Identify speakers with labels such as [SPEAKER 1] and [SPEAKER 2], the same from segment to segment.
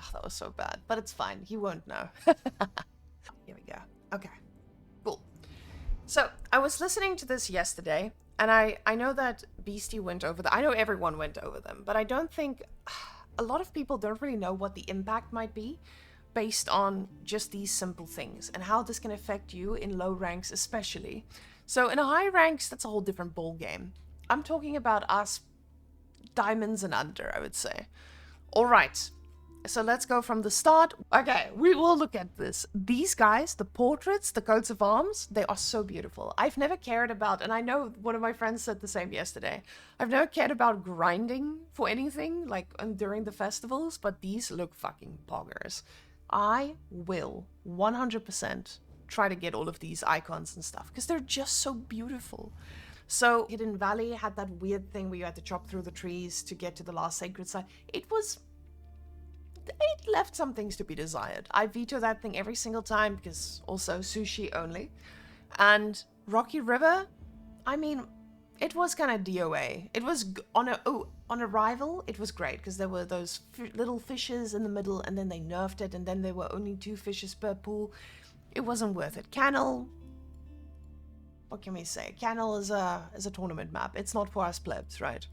[SPEAKER 1] Oh, that was so bad, but it's fine. He won't know. Here we go. Okay, cool. So I was listening to this yesterday, and I know that Beastie went over I know everyone went over them, but I don't think a lot of people don't really know what the impact might be based on just these simple things and how this can affect you in low ranks especially. So in high ranks, that's a whole different ball game. I'm talking about us diamonds and under, I would say. All right. So let's go from the start. Okay, we will look at this. These guys, the portraits, the coats of arms, they are so beautiful. I've never cared about, and I know one of my friends said the same yesterday, I've never cared about grinding for anything, like during the festivals, but these look fucking poggers. I will 100% try to get all of these icons and stuff, because they're just so beautiful. So Hidden Valley had that weird thing where you had to chop through the trees to get to the last sacred site. It left some things to be desired. I veto that thing every single time because also sushi only. And Rocky River, I mean, it was kind of DOA. It was on arrival, it was great because there were those little fishes in the middle, and then they nerfed it, and then there were only 2 fishes per pool. It wasn't worth it. Cannel, what can we say? Cannel is a tournament map. It's not for us plebs, right?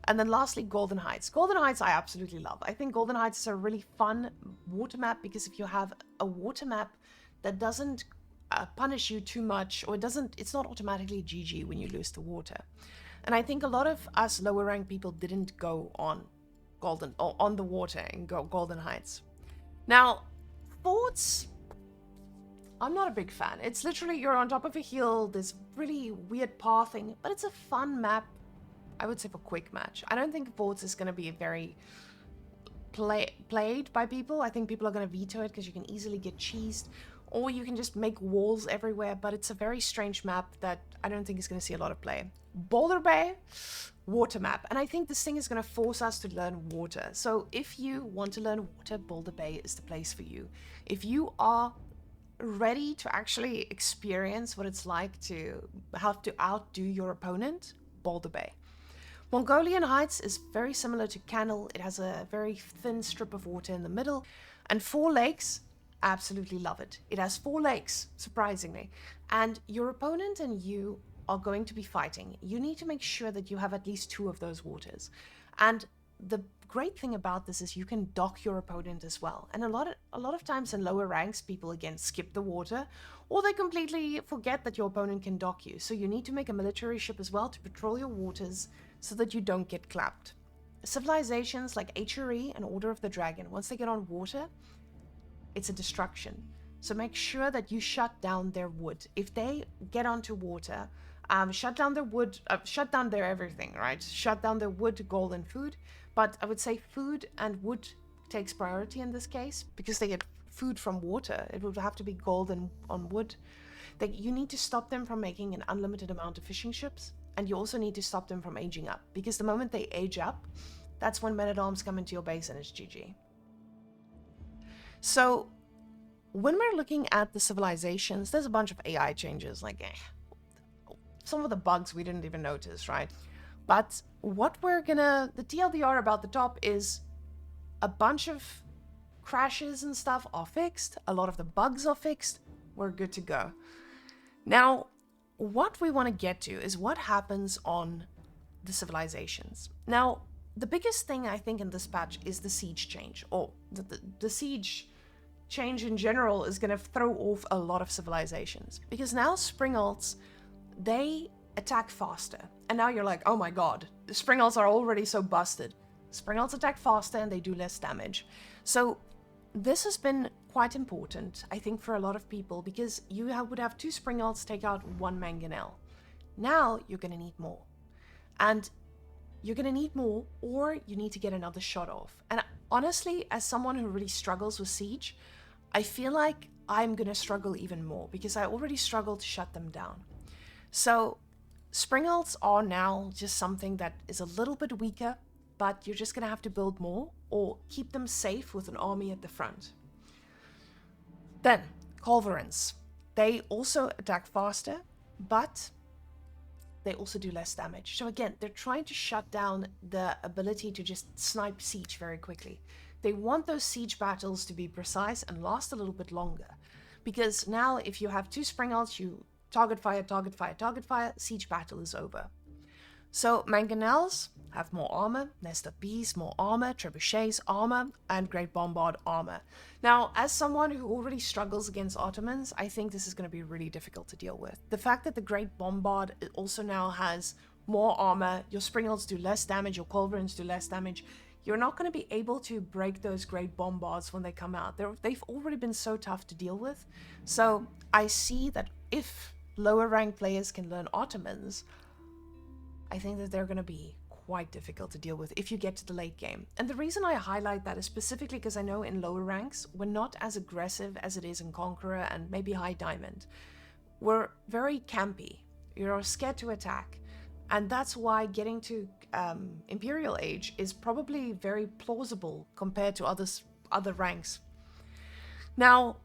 [SPEAKER 1] And then lastly, Golden Heights. Golden Heights I absolutely love. I think Golden Heights is a really fun water map because if you have a water map that doesn't punish you too much, or it's not automatically GG when you lose the water. And I think a lot of us lower rank people didn't go on on the water in Golden Heights. Now, forts, I'm not a big fan. It's literally you're on top of a hill, this really weird pathing, but it's a fun map. I would say for quick match. I don't think forts is going to be very played by people. I think people are going to veto it because you can easily get cheesed, or you can just make walls everywhere, but it's a very strange map that I don't think is going to see a lot of play. Boulder Bay, water map, and I think this thing is going to force us to learn water. So if you want to learn water, Boulder Bay is the place for you. If you are ready to actually experience what it's like to have to outdo your opponent, Boulder Bay. Mongolian Heights is very similar to Cannel. It has a very thin strip of water in the middle. And 4 lakes, absolutely love it. It has 4 lakes, surprisingly. And your opponent and you are going to be fighting. You need to make sure that you have at least 2 of those waters. And the great thing about this is you can dock your opponent as well. And a lot of times in lower ranks, people again skip the water, or they completely forget that your opponent can dock you. So you need to make a military ship as well to patrol your waters, so that you don't get clapped. Civilizations like HRE and Order of the Dragon, once they get on water, it's a destruction. So make sure that you shut down their wood. If they get onto water, shut down their wood, shut down their everything, right? Shut down their wood, gold, and food. But I would say food and wood takes priority in this case because they get food from water. It would have to be gold and on wood. You need to stop them from making an unlimited amount of fishing ships. And you also need to stop them from aging up, because the moment they age up, that's when men-at-arms come into your base and it's GG. So when we're looking at the civilizations, there's a bunch of AI changes, like some of the bugs we didn't even notice, right? But what the TLDR about the top is a bunch of crashes and stuff are fixed. A lot of the bugs are fixed. We're good to go. Now, what we want to get to is what happens on the civilizations. Now, the biggest thing I think in this patch is the siege change, or the siege change in general is going to throw off a lot of civilizations, because now spring alts, they attack faster. And now you're like, oh my god, the spring alts are already so busted. Spring alts attack faster and they do less damage. So this has been quite important, I think, for a lot of people, because you would have 2 spring alts take out 1 mangonel. Now you're going to need more. And you're going to need more, or you need to get another shot off. And honestly, as someone who really struggles with siege, I feel like I'm going to struggle even more, because I already struggle to shut them down. So spring alts are now just something that is a little bit weaker, but you're just going to have to build more, or keep them safe with an army at the front. Then, Culverins. They also attack faster, but they also do less damage. So again, they're trying to shut down the ability to just snipe siege very quickly. They want those siege battles to be precise and last a little bit longer. Because now if you have 2 springalds, you target fire, target fire, target fire, siege battle is over. So mangonels have more armor, Nest of Bees more armor, Trebuchets armor, and Great Bombard armor. Now, as someone who already struggles against Ottomans, I think this is going to be really difficult to deal with. The fact that the Great Bombard also now has more armor, your springalds do less damage, your culverins do less damage, you're not going to be able to break those Great Bombards when they come out. They've already been so tough to deal with. So I see that if lower ranked players can learn Ottomans, I think that they're going to be quite difficult to deal with if you get to the late game. And the reason I highlight that is specifically because I know in lower ranks, we're not as aggressive as it is in Conqueror and maybe High Diamond. We're very campy. You're scared to attack. And that's why getting to Imperial Age is probably very plausible compared to other ranks. Now,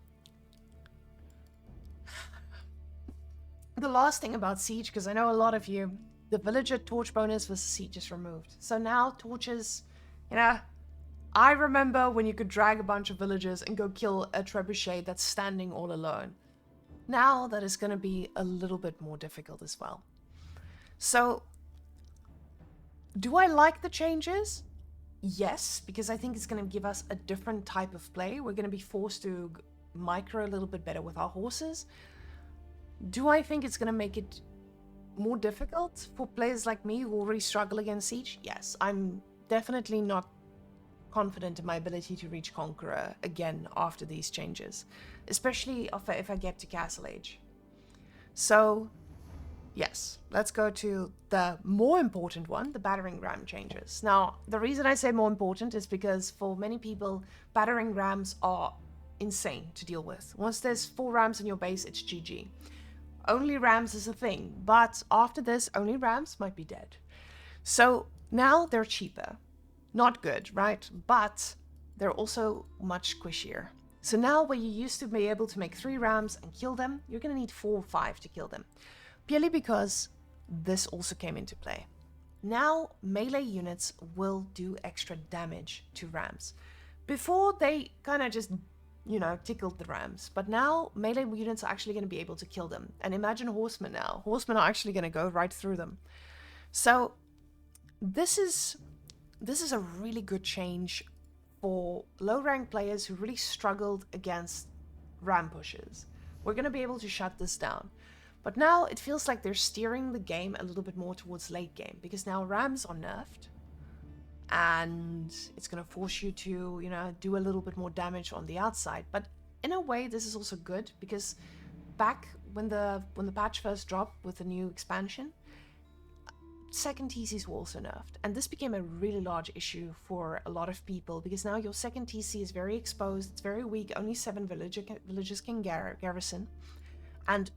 [SPEAKER 1] the last thing about Siege, because I know a lot of you, the villager torch bonus versus siege is removed. So now torches, I remember when you could drag a bunch of villagers and go kill a trebuchet that's standing all alone. Now that is going to be a little bit more difficult as well. So, do I like the changes? Yes, because I think it's going to give us a different type of play. We're going to be forced to micro a little bit better with our horses. Do I think it's going to make it more difficult for players like me who already struggle against Siege? Yes, I'm definitely not confident in my ability to reach Conqueror again after these changes, especially if I get to Castle Age. So, yes, let's go to the more important one, the Battering Ram changes. Now, the reason I say more important is because for many people, Battering Rams are insane to deal with. Once there's 4 rams in your base, it's GG. Only rams is a thing, but after this, only rams might be dead. So now they're cheaper. Not good, right? But they're also much squishier. So now where you used to be able to make 3 rams and kill them, you're going to need 4 or 5 to kill them. Purely because this also came into play. Now melee units will do extra damage to rams. Before they kind of just tickled the rams. But now melee units are actually going to be able to kill them. And imagine horsemen now. Horsemen are actually going to go right through them. So this is a really good change for low rank players who really struggled against ram pushes. We're going to be able to shut this down. But now it feels like they're steering the game a little bit more towards late game, because now rams are nerfed. And it's going to force you to, do a little bit more damage on the outside. But in a way, this is also good, because back when the patch first dropped with the new expansion, second TCs were also nerfed. And this became a really large issue for a lot of people, because now your second TC is very exposed, it's very weak, only 7 villagers can garrison. And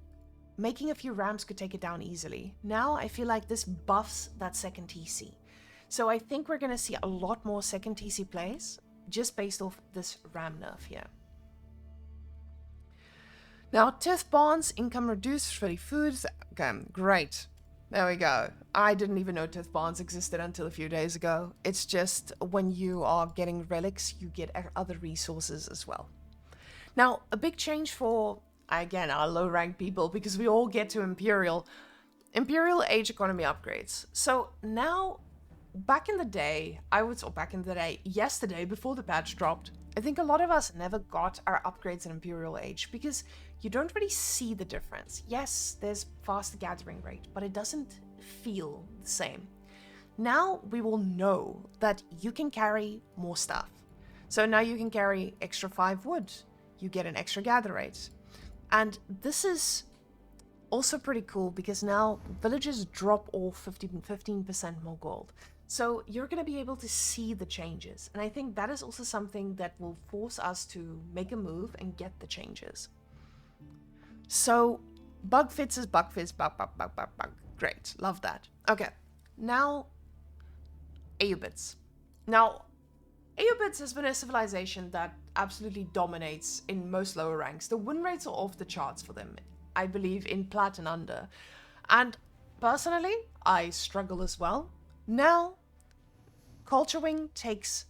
[SPEAKER 1] making a few rams could take it down easily. Now I feel like this buffs that second TC. So I think we're going to see a lot more second TC plays just based off this ram nerf here. Now, Tith Barns, income reduced, free foods. Okay, great. There we go. I didn't even know Tith Barns existed until a few days ago. It's just when you are getting relics, you get other resources as well. Now, a big change for, again, our low rank people, because we all get to Imperial Age economy upgrades. So now, back in the day, yesterday, before the patch dropped, I think a lot of us never got our upgrades in Imperial Age because you don't really see the difference. Yes, there's faster gathering rate, but it doesn't feel the same. Now we will know that you can carry more stuff. So now you can carry extra 5 wood. You get an extra gather rate. And this is also pretty cool because now villagers drop off 15% more gold. So you're going to be able to see the changes. And I think that is also something that will force us to make a move and get the changes. So bug fits is bug fits, bug. Great, love that. Okay, now AOE4. Now, AOE4 has been a civilization that absolutely dominates in most lower ranks. The win rates are off the charts for them, I believe, in Plat and under. And Personally, I struggle as well. Now, culturing takes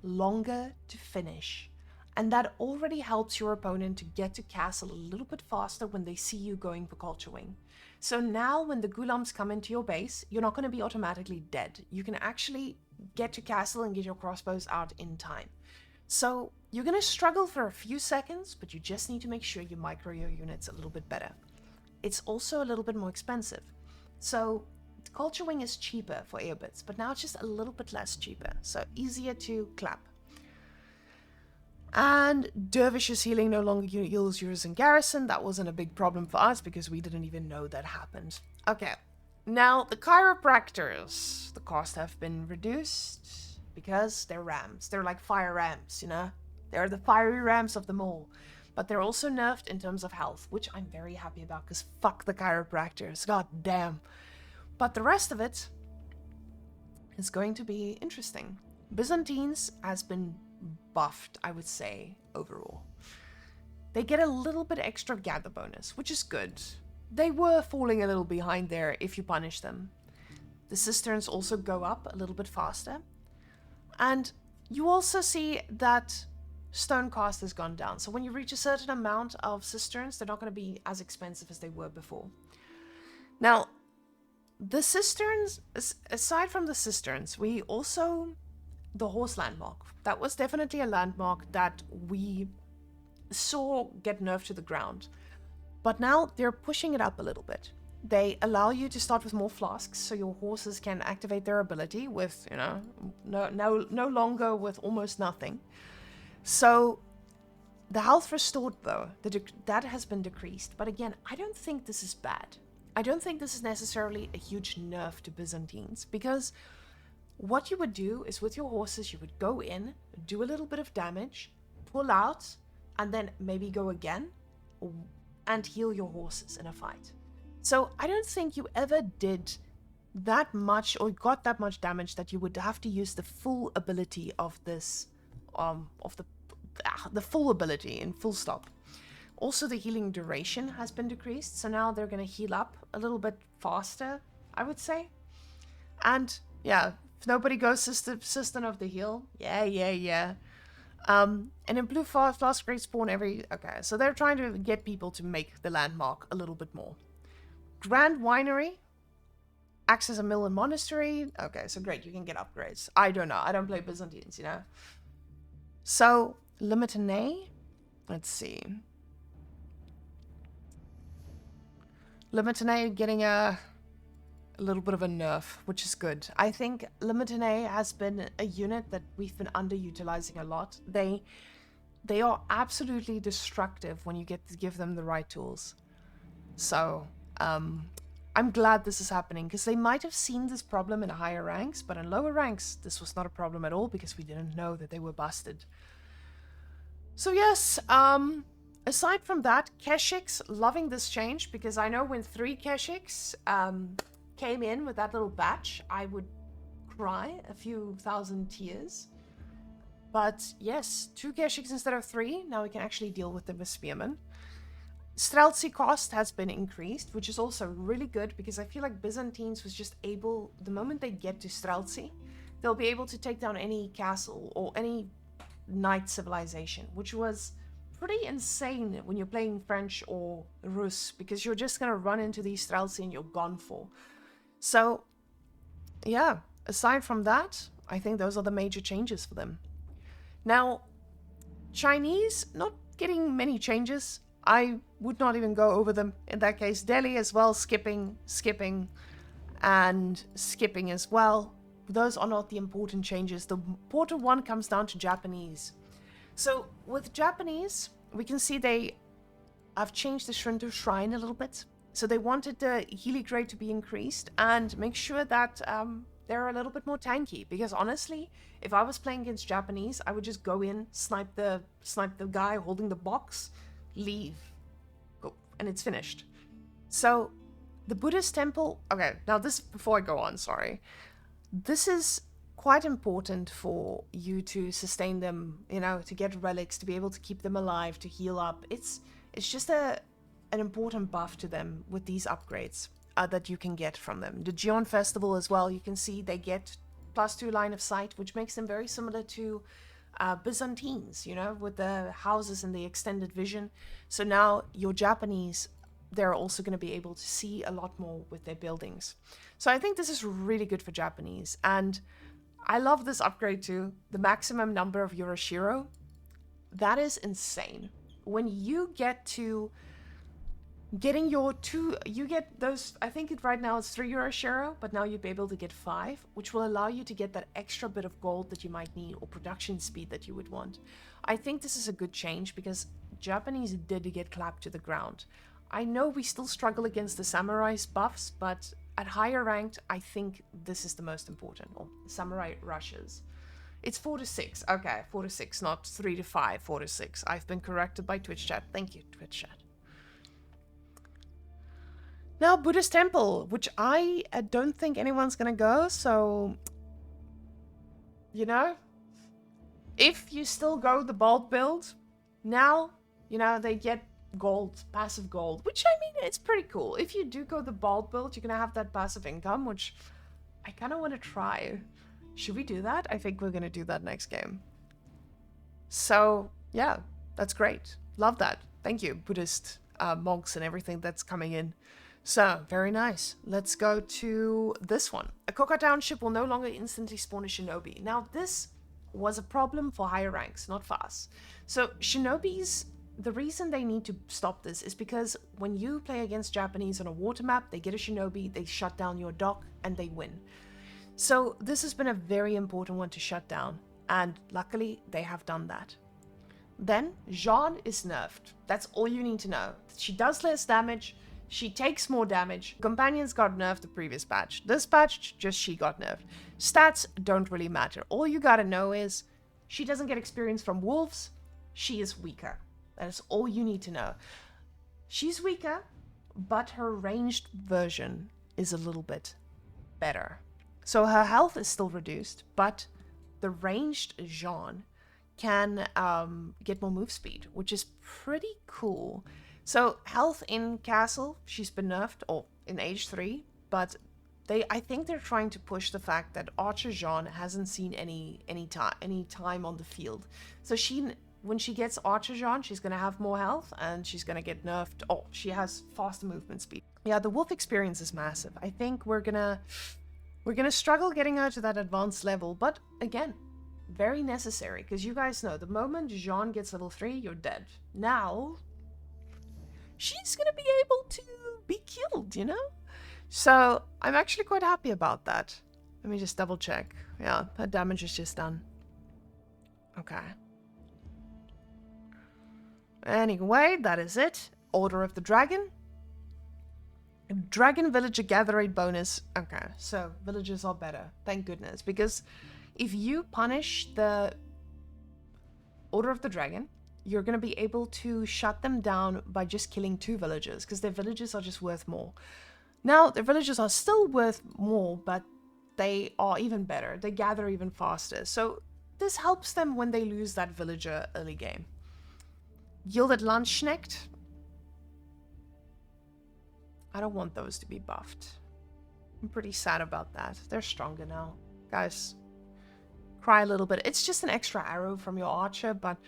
[SPEAKER 1] longer to finish, and that already helps your opponent to get to castle a little bit faster when they see you going for culturing. So now when the Gulams come into your base, you're not going to be automatically dead. You can actually get to castle and get your crossbows out in time. So you're going to struggle for a few seconds, but you just need to make sure you micro your units a little bit better. It's also a little bit more expensive. So culturing is cheaper for Aeobits, but now it's just a little bit less cheaper, so easier to clap. And Dervish's healing no longer heals yours in garrison. That wasn't a big problem for us because we didn't even know that happened. Okay, now the chiropractors. The cost have been reduced because they're rams. They're like fire rams, you know? They're the fiery rams of them all. But they're also nerfed in terms of health, which I'm very happy about because fuck the chiropractors. God damn. But the rest of it is going to be interesting. Byzantines has been buffed, I would say, overall. They get a little bit extra gather bonus, which is good. They were falling a little behind there if you punish them. The cisterns also go up a little bit faster. And you also see that stone cost has gone down. So when you reach a certain amount of cisterns, they're not going to be as expensive as they were before. Now, the cisterns, aside from the cisterns, we also... the horse landmark. That was definitely a landmark that we saw get nerfed to the ground. But now they're pushing it up a little bit. They allow you to start with more flasks, so your horses can activate their ability with, you know, no longer with almost nothing. So the health restored, though, that has been decreased. But again, I don't think this is bad. I don't think this is necessarily a huge nerf to Byzantines, because what you would do is with your horses, you would go in, do a little bit of damage, pull out, and then maybe go again and heal your horses in a fight. So I don't think you ever did that much or got that much damage that you would have to use the full ability of this, the full ability in full stop. Also, the healing duration has been decreased, so now they're going to heal up a little bit faster, I would say. And yeah, if nobody goes System of the Heal, yeah. And in Blue Flask Great Spawn okay, so they're trying to get people to make the landmark a little bit more. Grand Winery acts as a mill and monastery. Okay, so great, you can get upgrades. I don't know, I don't play Byzantines, you know. So, Limitane, let's see. Limitane getting a little bit of a nerf, which is good. I think Limitane has been a unit that we've been underutilizing a lot. They are absolutely destructive when you get to give them the right tools. So, I'm glad this is happening, because they might have seen this problem in higher ranks, but in lower ranks, this was not a problem at all, because we didn't know that they were busted. So yes, aside from that, Keshiks, loving this change, because I know when 3 Keshiks came in with that little batch, I would cry a few thousand tears. But yes, 2 Keshiks instead of 3, now we can actually deal with them with Spearmen. Streltsy cost has been increased, which is also really good, because I feel like Byzantines was just able, the moment they get to Streltsy, they'll be able to take down any castle or any knight civilization, which was pretty insane when you're playing French or Rus, because you're just going to run into these Streltsy and you're gone for. So, yeah, aside from that, I think those are the major changes for them. Now, Chinese, not getting many changes. I would not even go over them in that case. Delhi as well, skipping, and skipping as well. Those are not the important changes. The important one comes down to Japanese. So with Japanese, we can see they have changed the Shrinto Shrine a little bit. So they wanted the Healy grade to be increased and make sure that they're a little bit more tanky. Because honestly, if I was playing against Japanese, I would just go in, snipe the guy holding the box, leave, go, and it's finished. So the Buddhist temple, okay, now this, before I go on, sorry, this is quite important for you to sustain them, you know, to get relics, to be able to keep them alive, to heal up. It's just an important buff to them with these upgrades. that you can get from them. The Jeanne Festival as well, you can see they get +2 line of sight, which makes them very similar to Byzantines, you know, with the houses and the extended vision. So now your Japanese, they're also going to be able to see a lot more with their buildings. So I think this is really good for Japanese. And I love this upgrade too. The maximum number of Yorishiro. That is insane. When you get to getting your 2, you get those, I think right now it's 3 Yorishiro, but now you'll be able to get 5, which will allow you to get that extra bit of gold that you might need or production speed that you would want. I think this is a good change because Japanese did get clapped to the ground. I know we still struggle against the samurai's buffs, but at higher ranked, I think this is the most important. Or samurai rushes. It's 4 to 6. Okay, 4 to 6, not 3 to 5, 4 to 6. I've been corrected by Twitch chat. Thank you, Twitch chat. Now, Buddhist Temple, which I don't think anyone's gonna go, so... You know? If you still go the bald build, now, you know, they get gold, passive gold, which, I mean, it's pretty cool. If you do go the bald build, you're gonna have that passive income, which I kind of want to try. Should we do that? I think we're gonna do that next game. So, yeah, that's great. Love that. Thank you, Buddhist monks and everything that's coming in. So, very nice. Let's go to this one. A Koka Township will no longer instantly spawn a Shinobi. Now, this was a problem for higher ranks, not for us. So, Shinobis, the reason they need to stop this is because when you play against Japanese on a water map, they get a Shinobi, they shut down your dock, and they win. So, this has been a very important one to shut down, and luckily, they have done that. Then, Jeanne is nerfed. That's all you need to know. She does less damage. She takes more damage. Companions got nerfed the previous patch. This patch, just she got nerfed. Stats don't really matter. All you gotta know is she doesn't get experience from wolves. She is weaker. That is all you need to know. She's weaker, but her ranged version is a little bit better. So her health is still reduced, but the ranged Jeanne can get more move speed, which is pretty cool. So, health in Castle, she's been nerfed, or in Age 3, but I think they're trying to push the fact that Archer Jeanne hasn't seen any time on the field. So when she gets Archer Jeanne, she's going to have more health, and she's going to get nerfed. Oh, she has faster movement speed. Yeah, the wolf experience is massive. I think we're gonna struggle getting her to that advanced level, but again, very necessary, because you guys know, the moment Jeanne gets level 3, you're dead. Now... she's gonna be able to be killed, you know? So, I'm actually quite happy about that. Let me just double check. Yeah, her damage is just done. Okay. Anyway, that is it. Order of the Dragon. Dragon Villager Gather Rate bonus. Okay, so villagers are better. Thank goodness. Because if you punish the Order of the Dragon, you're going to be able to shut them down by just killing 2 villagers, because their villagers are just worth more. Now, their villagers are still worth more, but they are even better. They gather even faster. So this helps them when they lose that villager early game. Gilded Landsknecht. I don't want those to be buffed. I'm pretty sad about that. They're stronger now. Guys, cry a little bit. It's just an extra arrow from your archer, but...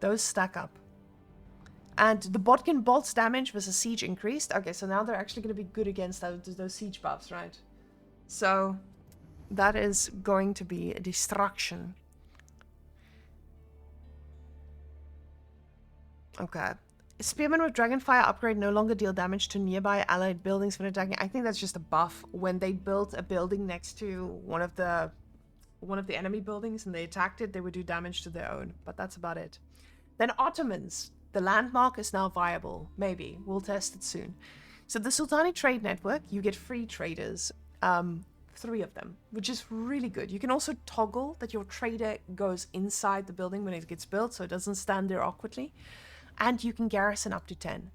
[SPEAKER 1] those stack up. And the Bodkin bolt's damage versus siege increased. Okay, so now they're actually going to be good against those siege buffs, right? So, that is going to be a destruction. Okay. Spearmen with Dragonfire upgrade no longer deal damage to nearby allied buildings when attacking. I think that's just a buff. When they built a building next to one of the enemy buildings and they attacked it, they would do damage to their own. But that's about it. Then Ottomans. The landmark is now viable. Maybe. We'll test it soon. So the Sultani Trade Network, you get free traders. 3 of them, which is really good. You can also toggle that your trader goes inside the building when it gets built, so it doesn't stand there awkwardly. And you can garrison up to 10.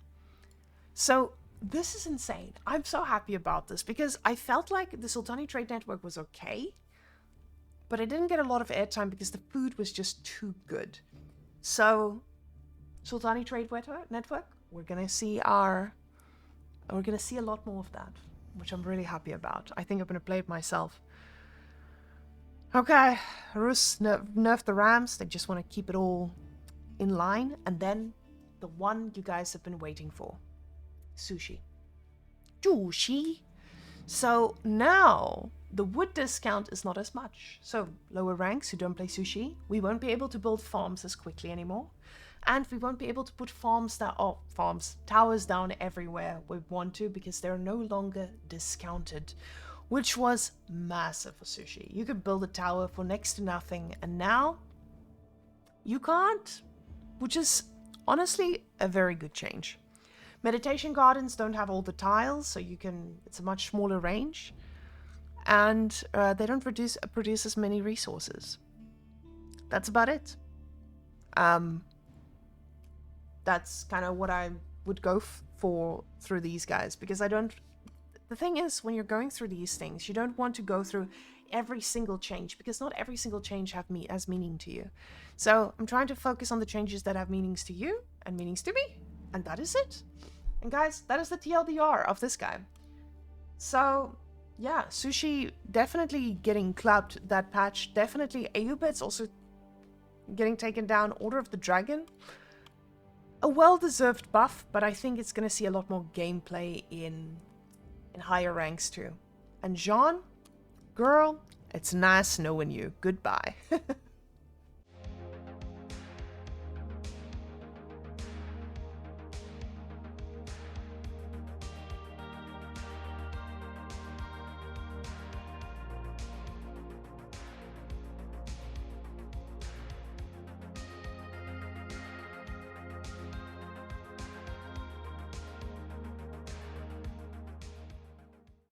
[SPEAKER 1] So this is insane. I'm so happy about this because I felt like the Sultani Trade Network was okay, but I didn't get a lot of airtime because the food was just too good. So, Sultani Trade Network, we're gonna see a lot more of that. which I'm really happy about. I think I'm going to play it myself. Okay, Rus nerfed the Rams. They just want to keep it all in line. And then the one you guys have been waiting for. Sushi. Sushi. So now the wood discount is not as much. So lower ranks who don't play Sushi, we won't be able to build farms as quickly anymore. And we won't be able to put towers down everywhere we want to, because they're no longer discounted, which was massive for Sushi. You could build a tower for next to nothing, and now you can't, which is honestly a very good change. Meditation gardens don't have all the tiles, so it's a much smaller range, and they don't produce as many resources. That's about it. That's kind of what I would go for through these guys, because the thing is, when you're going through these things, you don't want to go through every single change, because not every single change has meaning to you. So I'm trying to focus on the changes that have meanings to you and meanings to me, and that is it. And guys, that is the TLDR of this guy. So yeah, Sushi definitely getting clubbed that patch. Definitely AOE4 also getting taken down. Order of the Dragon, a well-deserved buff, but I think it's going to see a lot more gameplay in higher ranks too. And Jeanne, girl, it's nice knowing you. Goodbye.